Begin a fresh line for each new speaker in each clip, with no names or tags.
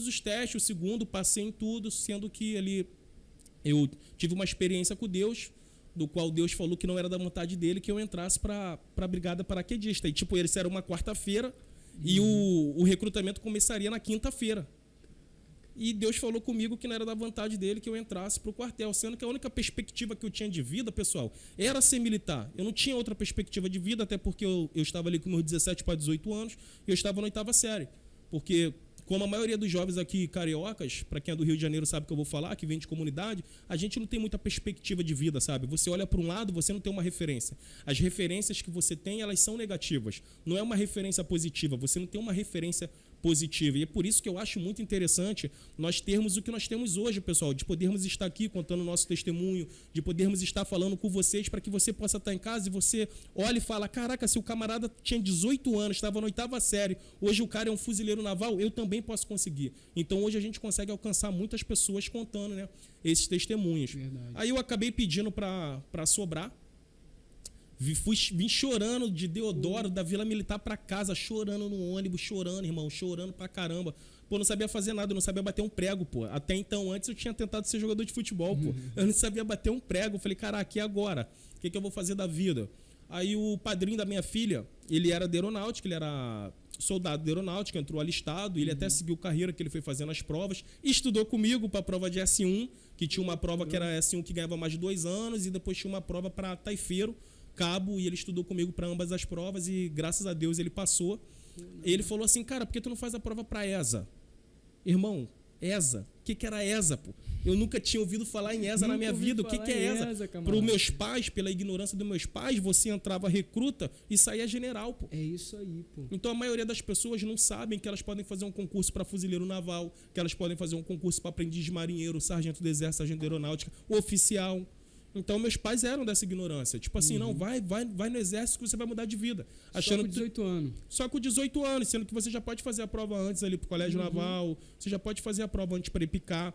os testes, o segundo, passei em tudo, sendo que ali eu tive uma experiência com Deus, do qual Deus falou que não era da vontade dele que eu entrasse para a brigada paraquedista. E tipo, isso era uma quarta-feira e o recrutamento começaria na quinta-feira. E Deus falou comigo que não era da vontade dele que eu entrasse para o quartel, sendo que a única perspectiva que eu tinha de vida, pessoal, era ser militar. Eu não tinha outra perspectiva de vida, até porque eu estava ali com meus 17 para 18 anos e eu estava na 8ª série. Porque, como a maioria dos jovens aqui cariocas, para quem é do Rio de Janeiro sabe o que eu vou falar, que vem de comunidade, a gente não tem muita perspectiva de vida, sabe? Você olha para um lado, você não tem uma referência. As referências que você tem, elas são negativas. Não é uma referência positiva, você não tem uma referência positiva. E é por isso que eu acho muito interessante nós termos o que nós temos hoje, pessoal, de podermos estar aqui contando o nosso testemunho, de podermos estar falando com vocês para que você possa estar em casa e você olhe e fala, caraca, se o camarada tinha 18 anos, estava na 8ª série, hoje o cara é um fuzileiro naval, eu também posso conseguir. Então hoje a gente consegue alcançar muitas pessoas contando, né, esses testemunhos.
Verdade.
Aí eu acabei pedindo para Sobrar. Vim chorando de Deodoro, da Vila Militar para casa, chorando no ônibus, chorando, irmão, chorando pra caramba. Pô, não sabia fazer nada, eu não sabia bater um prego, pô. Até então, antes eu tinha tentado ser jogador de futebol, pô. Eu não sabia bater um prego. Eu falei, caraca, e agora? O que eu vou fazer da vida? Aí o padrinho da minha filha, ele era de aeronáutica, ele era soldado de aeronáutica, entrou alistado, ele até seguiu carreira, que ele foi fazendo as provas, estudou comigo para a prova de S1, que tinha uma prova que era S1 que ganhava mais de 2 anos, e depois tinha uma prova para taifeiro, cabo, e ele estudou comigo para ambas as provas e graças a Deus ele passou. Ele falou assim, cara, por que tu não faz a prova para ESA? Irmão, ESA? O que era ESA, pô? Eu nunca tinha ouvido falar em ESA na minha vida. O que é ESA? Para os meus pais, pela ignorância dos meus pais, você entrava recruta e saía general, pô.
É isso aí, pô.
Então a maioria das pessoas não sabem que elas podem fazer um concurso para fuzileiro naval, que elas podem fazer um concurso para aprendiz de marinheiro, sargento do exército, sargento de aeronáutica, oficial. Então, meus pais eram dessa ignorância. Tipo assim, não, vai no exército que você vai mudar de vida.
Achando só com 18 anos.
Só com 18 anos, sendo que você já pode fazer a prova antes ali pro colégio naval, você já pode fazer a prova antes para ir picar,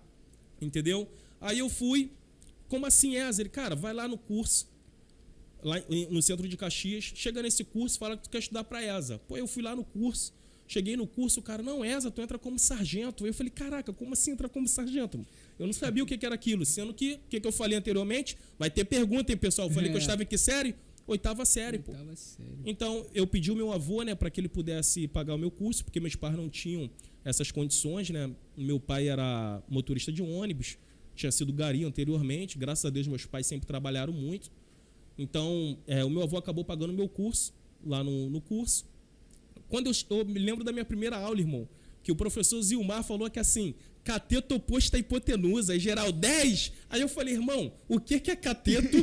entendeu? Aí eu fui, como assim, ESA? Ele, cara, vai lá no curso, lá no centro de Caxias, chega nesse curso, fala que tu quer estudar para ESA. Pô, eu fui lá no curso, cheguei no curso, o cara, não, ESA, tu entra como sargento. Eu falei, caraca, como assim entra como sargento? Eu não sabia o que era aquilo, sendo que, o que eu falei anteriormente, vai ter pergunta, hein, pessoal? Eu falei que eu estava em que série? 8ª série, pô.
8ª série.
Então, eu pedi o meu avô, né, para que ele pudesse pagar o meu curso, porque meus pais não tinham essas condições, né? Meu pai era motorista de ônibus, tinha sido gari anteriormente, graças a Deus meus pais sempre trabalharam muito. Então, o meu avô acabou pagando o meu curso, lá no curso. Quando eu me lembro da minha primeira aula, irmão, que o professor Zilmar falou que assim, cateto oposto à hipotenusa, em geral 10. Aí eu falei, irmão, o que é cateto?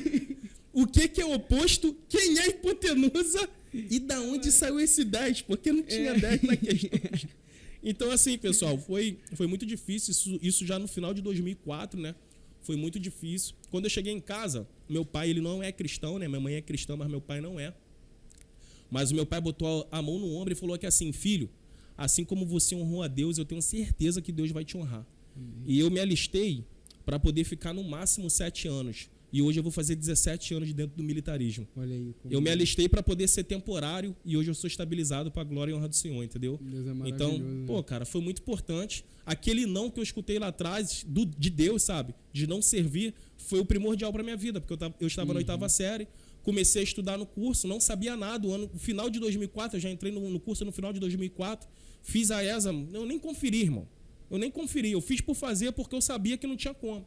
O que é oposto? Quem é hipotenusa? E da onde saiu esse 10? Porque não tinha 10 na questão. Então, assim, pessoal, foi muito difícil. Isso já no final de 2004, né? Foi muito difícil. Quando eu cheguei em casa, meu pai, ele não é cristão, né? Minha mãe é cristã, mas meu pai não é. Mas o meu pai botou a mão no ombro e falou que assim, filho, assim como você honrou a Deus, eu tenho certeza que Deus vai te honrar. E eu me alistei para poder ficar no máximo 7 anos. E hoje eu vou fazer 17 anos dentro do militarismo.
Olha aí.
Eu me alistei para poder ser temporário e hoje eu sou estabilizado para a glória e honra do Senhor, entendeu?
Deus é maravilhoso,
então, pô, cara, foi muito importante. Aquele não que eu escutei lá atrás, de Deus, sabe? De não servir, foi o primordial para minha vida, porque eu estava na 8ª série. Comecei a estudar no curso, não sabia nada. No final de 2004, eu já entrei no curso no final de 2004. Fiz a ESA, eu nem conferi, irmão. Eu nem conferi. Eu fiz por fazer porque eu sabia que não tinha como.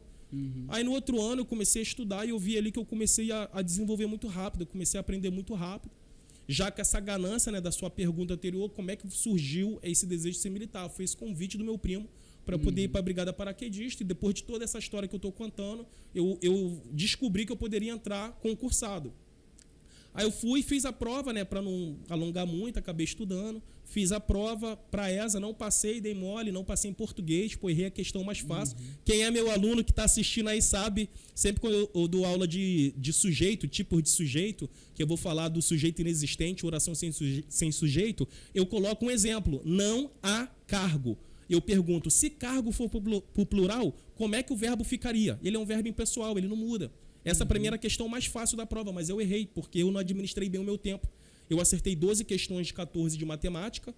Aí no outro ano eu comecei a estudar e eu vi ali que eu comecei a desenvolver muito rápido. Eu comecei a aprender muito rápido. Já que essa ganância, né, da sua pergunta anterior, como é que surgiu esse desejo de ser militar? Foi esse convite do meu primo para poder ir para a Brigada Paraquedista. E depois de toda essa história que eu estou contando, eu descobri que eu poderia entrar concursado. Aí eu fui e fiz a prova, né, para não alongar muito, acabei estudando. Fiz a prova para ESA, não passei, dei mole, não passei em português, pô, errei a questão mais fácil. Quem é meu aluno que está assistindo aí sabe, sempre quando eu dou aula de sujeito, tipos de sujeito, que eu vou falar do sujeito inexistente, oração sem sujeito, eu coloco um exemplo, não há cargo. Eu pergunto, se cargo for pro plural, como é que o verbo ficaria? Ele é um verbo impessoal, ele não muda. Essa para mim era a questão mais fácil da prova, mas eu errei, porque eu não administrei bem o meu tempo. Eu acertei 12 questões de 14 de matemática,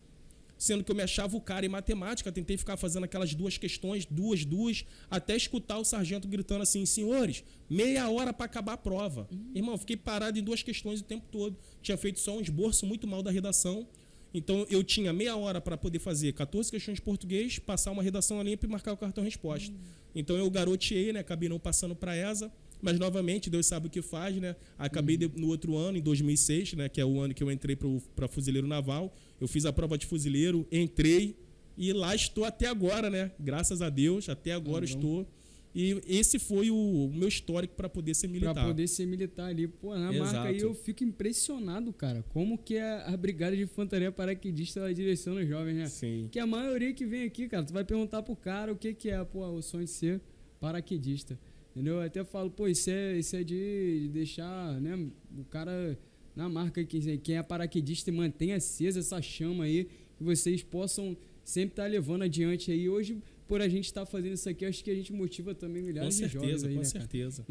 sendo que eu me achava o cara em matemática, tentei ficar fazendo aquelas 2 questões, duas, até escutar o sargento gritando assim, senhores, meia hora para acabar a prova. Irmão, eu fiquei parado em 2 questões o tempo todo, tinha feito só um esboço muito mal da redação, então eu tinha meia hora para poder fazer 14 questões de português, passar uma redação limpa e marcar o cartão resposta. Então eu garoteei, né, acabei não passando para ESA, mas novamente Deus sabe o que faz, né? Acabei no outro ano, em 2006, né, que é o ano que eu entrei para fuzileiro naval. Eu fiz a prova de fuzileiro, entrei e lá estou até agora, né? Graças a Deus, até agora estou. E esse foi o meu histórico para poder ser militar.
Para poder ser militar ali. Pô, na marca aí eu fico impressionado, cara. Como que a Brigada de Infantaria Paraquedista ela direciona os jovens, né?
Sim.
Que a maioria que vem aqui, cara, tu vai perguntar pro cara o que é, pô, o sonho de ser paraquedista. Entendeu? Eu até falo, pô, isso é de deixar, né, o cara na marca, quem é paraquedista, mantém acesa essa chama aí, que vocês possam sempre estar levando adiante aí. Hoje, por a gente estar fazendo isso aqui, acho que a gente motiva também milhares de jovens aí,
com
né,
certeza.